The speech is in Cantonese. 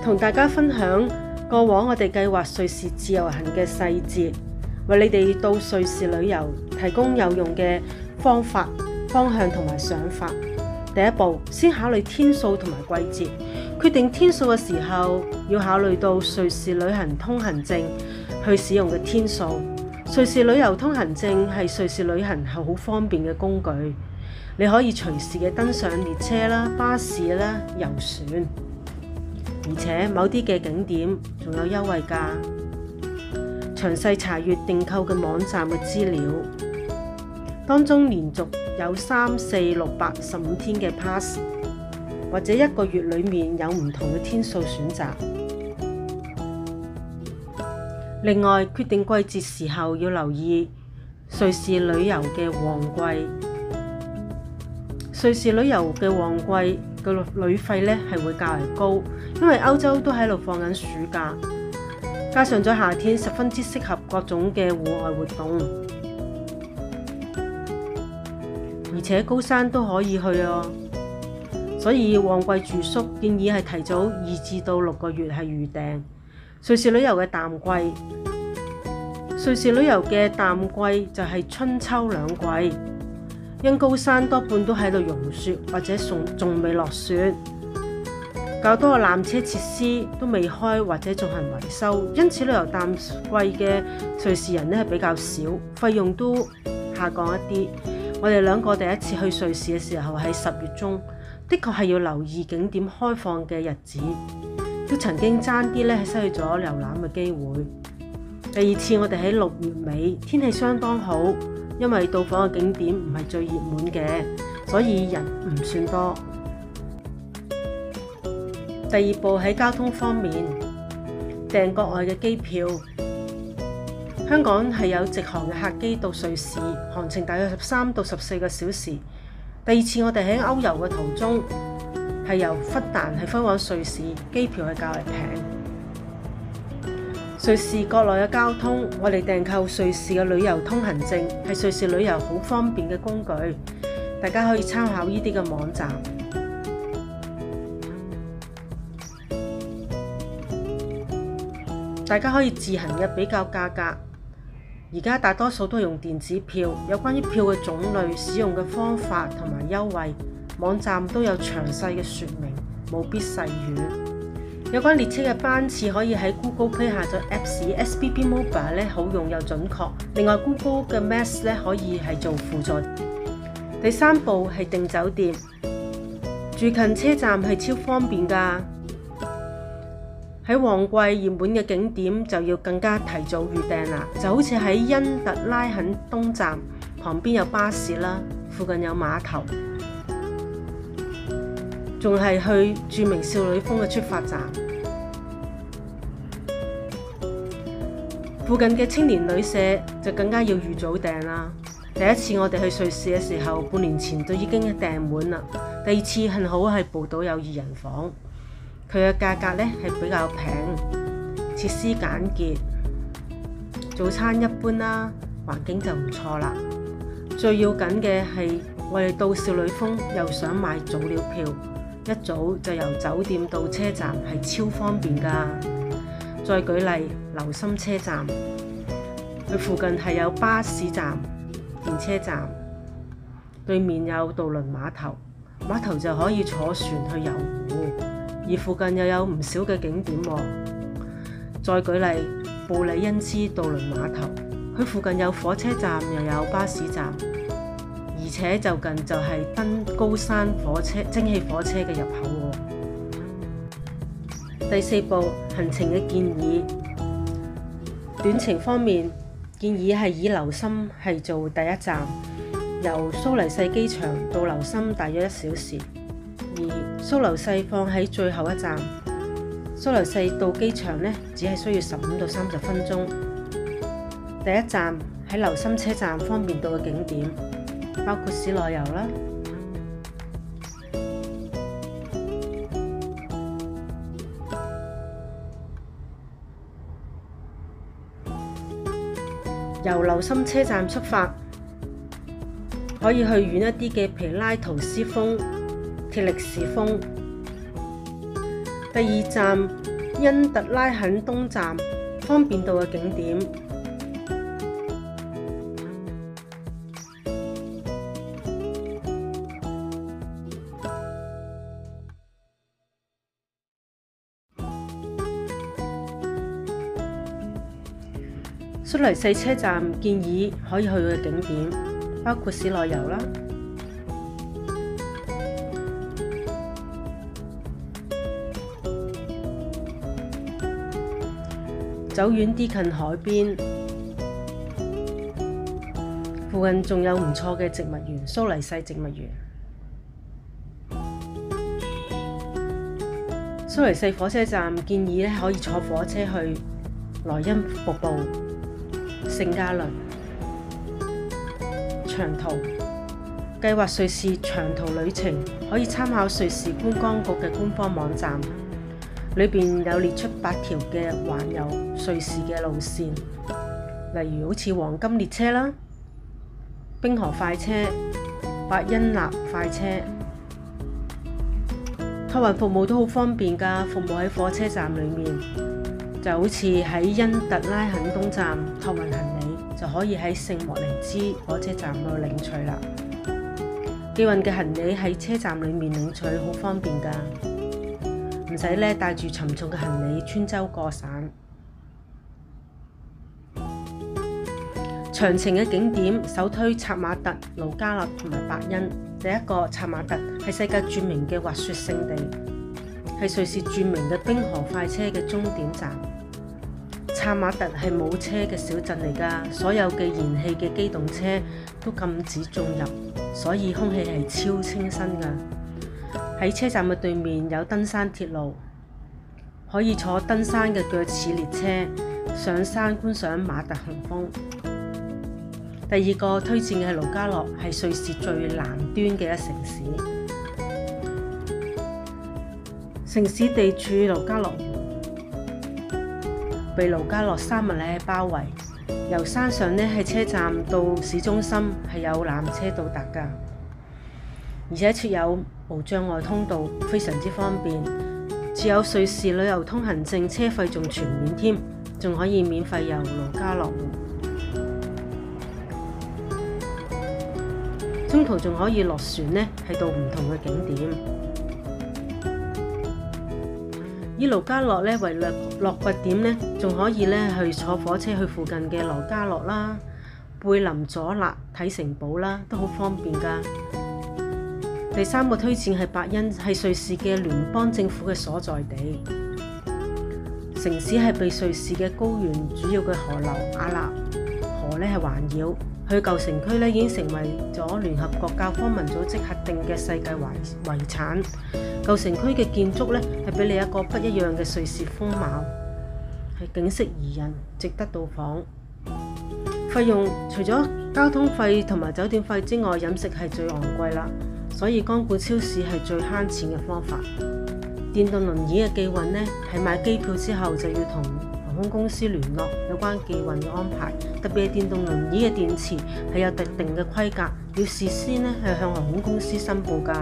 同大家分享過往我哋計劃瑞士自由行嘅細節，為你哋到瑞士旅遊提供有用嘅方法、方向同埋想法。第一步，先考慮天數同埋季節。決定天數嘅時候，要考慮到瑞士旅行通行證去使用嘅天數。瑞士旅遊通行證係瑞士旅行係好方便嘅工具，你可以隨時嘅登上列車啦、巴士啦、遊船，而且某啲嘅景點仲有優惠價。詳細查閱訂購嘅網站嘅資料，當中連續有3、4、6、8、15天嘅 pass， 或者一個月裡面有唔同嘅天數選擇。另外，決定季節時候要留意瑞士旅遊嘅旺季。瑞士旅遊嘅旺季嘅旅費咧係會較為高，因為歐洲都喺度放緊暑假，加上咗夏天十分之適合各種嘅戶外活動，而且高山都可以去哦。所以旺季住宿建議係提早2至到6個月係預訂。瑞士旅遊嘅淡季，瑞士旅遊嘅淡季就係春秋兩季，因高山多半都喺度融雪或者仲未落雪，較多嘅纜車設施都未開或者進行維修，因此旅遊淡季嘅瑞士人咧係比較少，費用都下降一啲。我哋兩個第一次去瑞士嘅時候喺10月中，的確係要留意景點開放嘅日子，都曾經爭啲咧係失去咗瀏覽嘅機會。第二次我哋喺6月尾，天氣相當好，因為到訪嘅景點唔係最熱門嘅，所以人唔算多。第二步喺交通方面，訂國外嘅機票。香港係有直航嘅客機到瑞士，航程大約13到14個小時。第二次我哋喺歐遊嘅途中，係由芬蘭係飛往瑞士，機票係較為平。瑞士國內嘅交通，我哋訂購瑞士嘅旅遊通行證係瑞士旅遊好方便嘅工具，大家可以參考呢啲嘅網站。大家可以自行嘅比較價格。而家大多數都用電子票，有關於票嘅種類、使用嘅方法同埋優惠，網站都有詳細嘅說明，務必細閱。有關列車嘅班次，可以喺 Google Play 下載 Apps，SBB Mobile 咧好用又準確。另外 Google 嘅 Maps 咧可以係做輔助。第三步係訂酒店，住近車站係超方便㗎。喺旺季熱門嘅景點就要更加提早預訂啦，就好似喺恩特拉肯東站旁邊有巴士啦，附近有碼頭，仲係去著名少女峰嘅出發站。附近嘅青年旅社就更加要預早訂啦。第一次我哋去瑞士嘅時候，半年前就已經訂滿啦。第二次幸好係報到有2人房。佢嘅價格咧係比較平，設施簡潔，早餐一般啦，環境就唔錯啦。最要緊嘅係我哋到少女峰又想買早鳥票，一早就由酒店到車站係超方便㗎。再舉例，留心車站，佢附近係有巴士站、電車站，對面有渡輪碼頭，碼頭就可以坐船去遊湖。而附近又有唔少嘅景點喎。再舉例，布里恩斯渡輪碼頭，佢附近有火車站又有巴士站，而且就近就係登高山蒸汽火車嘅入口喎。第四步，行程嘅建議。短程方面，建議係以留心係做第一站，由蘇黎世機場到留心大約1小時。而蘇黎世放喺最後一站，蘇黎世到機場呢，只係需要15到30分鐘。第一站喺留心車站方便到嘅景點，包括市內遊啦。由留心車站出發，可以去遠一啲嘅皮拉圖斯峰、鐵力士峰。第二站因特拉肯東站方便到嘅景點。蘇黎世車站建議可以去嘅景點包括市內遊啦，走遠啲近海邊，附近仲有唔錯嘅植物園——蘇黎世植物園。蘇黎世火車站建議可以坐火車去萊茵瀑布、聖加侖。長途計劃瑞士長途旅程可以參考瑞士觀光局嘅官方網站，裏邊有列出8條嘅環遊瑞士嘅路線，例如好似黃金列車啦、冰河快車、伯恩納快車。託運服務都好方便㗎，服務喺火車站裏面，就好似喺因特拉肯東站託運行李，就可以喺聖莫尼茲火車站度領取啦。寄運嘅行李喺車站裏面領取，好方便㗎，唔使咧帶住沉重嘅行李穿州過省。長程嘅景點首推策馬特、盧加諾同埋伯恩。第一個策馬特係世界著名嘅滑雪勝地，係瑞士著名嘅冰河快車嘅終點站。策馬特係冇車嘅小鎮嚟㗎，所有嘅燃氣嘅機動車都禁止進入，所以空氣係超清新㗎。喺車站嘅對面有登山鐵路，可以坐登山嘅鋸齒列車上山觀賞馬特洪峰。第二個推薦嘅係盧加諾，係瑞士最南端嘅一城市。城市地處盧加諾湖，被盧加諾山脈咧包圍。由山上咧喺車站到市中心係有纜車到達㗎，而且設有無障礙通道，非常之方便。設有瑞士旅遊通行證，車費仲全免添，仲可以免費遊盧加諾湖。中途仲可以落船呢，係到唔同嘅景點。以盧加諾呢為落腳點呢，仲可以呢去坐火車去附近嘅羅加諾啦、貝林佐納睇城堡啦，都好方便㗎。第三個推薦係伯恩，係瑞士嘅聯邦政府嘅所在地。城市係被瑞士嘅高原主要嘅河流亞納河呢係環繞。佢舊城區咧已經成為咗聯合國教科文組織核定嘅世界遺產。舊城區嘅建築咧係俾你一個不一樣嘅瑞士風貌，係景色宜人，值得到訪。費用除咗交通費同埋酒店費之外，飲食係最昂貴啦，所以光顧超市係最慳錢嘅方法。電動輪椅嘅寄運咧，喺買機票之後就要同航空公司聯絡有關寄運嘅安排，特別係電動輪椅嘅電池係有特定嘅規格，要事先咧係向航空公司申報㗎。